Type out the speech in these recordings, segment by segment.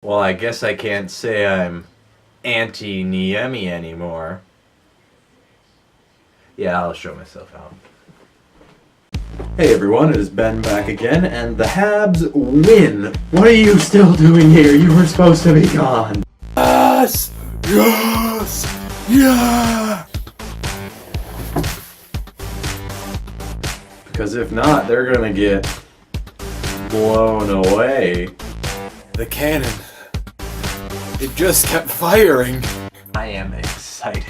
Well, I guess I can't say I'm anti-Niemi anymore. Yeah, I'll show myself out. Hey everyone, it is Ben back again, and the Habs win! What are you still doing here? You were supposed to be gone! Yes! Yes! Yeah! Because if not, they're gonna get blown away. The cannon. It just kept firing. I am excited.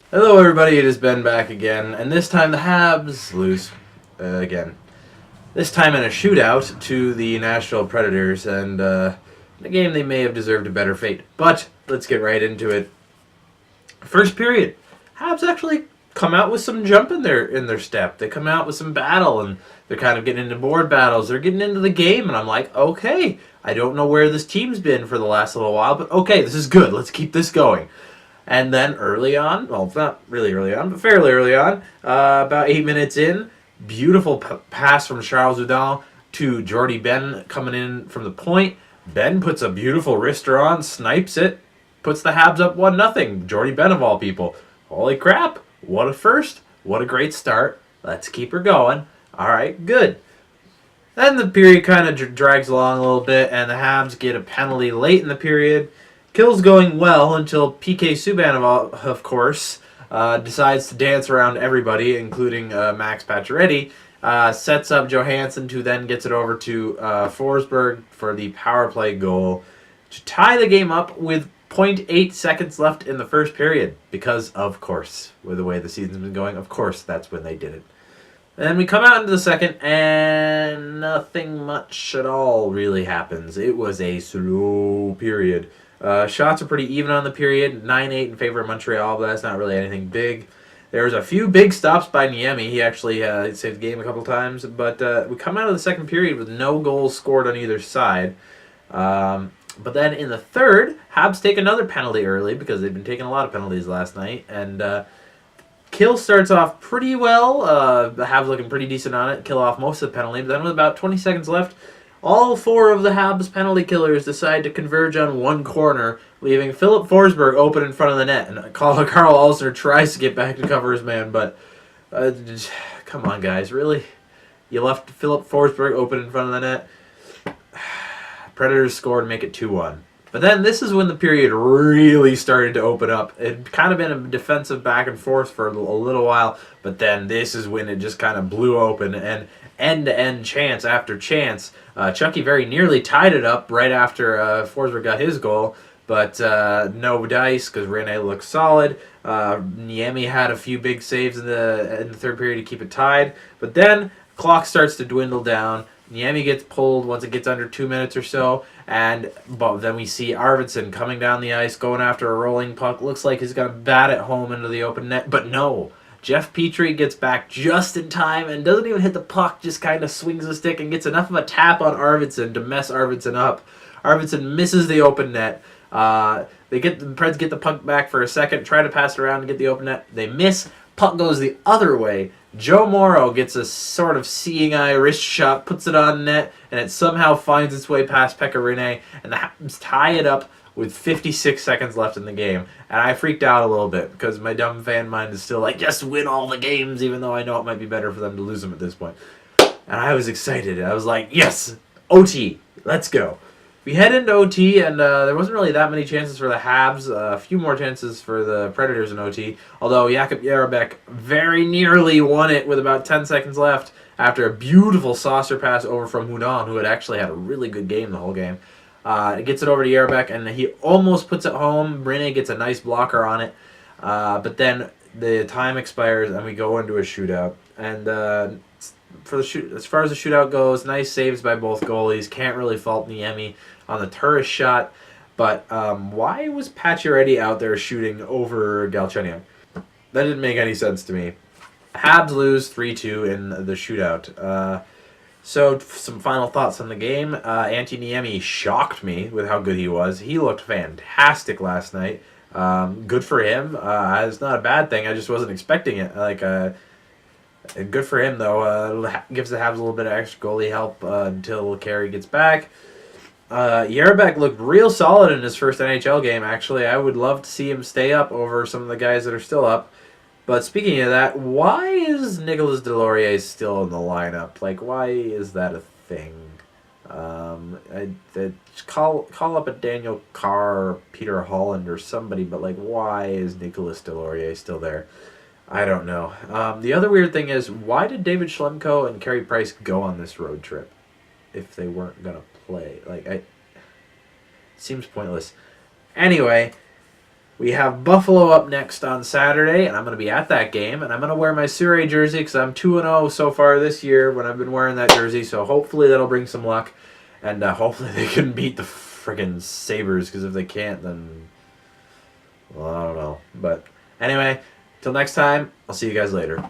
Hello everybody, it is Ben back again, and this time the Habs lose again. This time in a shootout to the Nashville Predators, and a game they may have deserved a better fate. But let's get right into it. First period, Habs actually come out with some jump in their step. They come out with some battle, and they're kind of getting into board battles. They're getting into the game, and I'm like, okay, I don't know where this team's been for the last little while, but okay, this is good. Let's keep this going. And then early on, well, not really early on, but fairly early on, about 8 minutes in, beautiful pass from Charles Hudon to Jordy Ben coming in from the point. Ben puts a beautiful wrister on, snipes it, puts the Habs up 1-0. Jordy Ben of all people. Holy crap, what a first. What a great start. Let's keep her going. All right, good. Then the period kind of drags along a little bit, and the Habs get a penalty late in the period. Kill's going well until PK Subban, of course, decides to dance around everybody, including Max Pacioretty, sets up Johansson, who then gets it over to Forsberg for the power play goal to tie the game up with 0.8 seconds left in the first period. Because, of course, with the way the season's been going, of course, that's when they did it. And we come out into the second, and nothing much at all really happens. It was a slow period. Shots are pretty even on the period, 9-8 in favor of Montreal, but that's not really anything big. There was a few big stops by Niemi. He actually saved the game a couple times, but we come out of the second period with no goals scored on either side. But then in the third, Habs take another penalty early because they've been taking a lot of penalties last night, and Kill starts off pretty well. The Habs looking pretty decent on it, kill off most of the penalty, but then with about 20 seconds left, all four of the Habs penalty killers decide to converge on one corner, leaving Philip Forsberg open in front of the net. And Carl Alsner tries to get back to cover his man, but come on, guys, really? You left Philip Forsberg open in front of the net? Predators score to make it 2-1. But then this is when the period really started to open up. It had kind of been a defensive back and forth for a little while, but then this is when it just kind of blew open, and end-to-end chance after chance. Chucky very nearly tied it up right after Forsberg got his goal, but no dice because Rene looked solid. Niemi had a few big saves in the third period to keep it tied, but then clock starts to dwindle down. Niemi gets pulled once it gets under 2 minutes or so, and then we see Arvidsson coming down the ice, going after a rolling puck. Looks like he's going to bat it home into the open net, but no. Jeff Petrie gets back just in time and doesn't even hit the puck, just kind of swings the stick and gets enough of a tap on Arvidsson to mess Arvidsson up. Arvidsson misses the open net. The Preds get the puck back for a second, try to pass it around and get the open net. They miss. Puck goes the other way. Joe Morrow gets a sort of seeing eye wrist shot, puts it on net, and it somehow finds its way past Pekka Rinne, and the Habs tie it up with 56 seconds left in the game. And I freaked out a little bit because my dumb fan mind is still like, just win all the games, even though I know it might be better for them to lose them at this point. And I was excited. I was like, yes, OT, let's go. We head into OT, and there wasn't really that many chances for the Habs. A few more chances for the Predators in OT. Although Jakub Jarabek very nearly won it with about 10 seconds left after a beautiful saucer pass over from Hudon, who had actually had a really good game the whole game. It gets it over to Jarabek, and he almost puts it home. Rene gets a nice blocker on it. But then the time expires, and we go into a shootout. And as far as the shootout goes, nice saves by both goalies. Can't really fault Niemi on the Turris shot. But why was Pacioretty out there shooting over Galchenyuk? That didn't make any sense to me. Habs lose 3-2 in the shootout. So some final thoughts on the game. Antti Niemi shocked me with how good he was. He looked fantastic last night. Good for him. It's not a bad thing. I just wasn't expecting it. Good for him, though. Gives the Habs a little bit of extra goalie help until Carey gets back. Yarabek looked real solid in his first NHL game, actually. I would love to see him stay up over some of the guys that are still up. But speaking of that, why is Nicolas Delorier still in the lineup? Like, why is that a thing? Call up a Daniel Carr or Peter Holland or somebody, but, like, why is Nicolas Delorier still there? I don't know. The other weird thing is, why did David Schlemko and Carey Price go on this road trip if they weren't going to play? Like, seems pointless. Anyway, we have Buffalo up next on Saturday, and I'm going to be at that game, and I'm going to wear my Surrey jersey because I'm 2-0 so far this year when I've been wearing that jersey, so hopefully that'll bring some luck, and hopefully they can beat the friggin' Sabres, because if they can't, then, well, I don't know. But anyway, till next time, I'll see you guys later.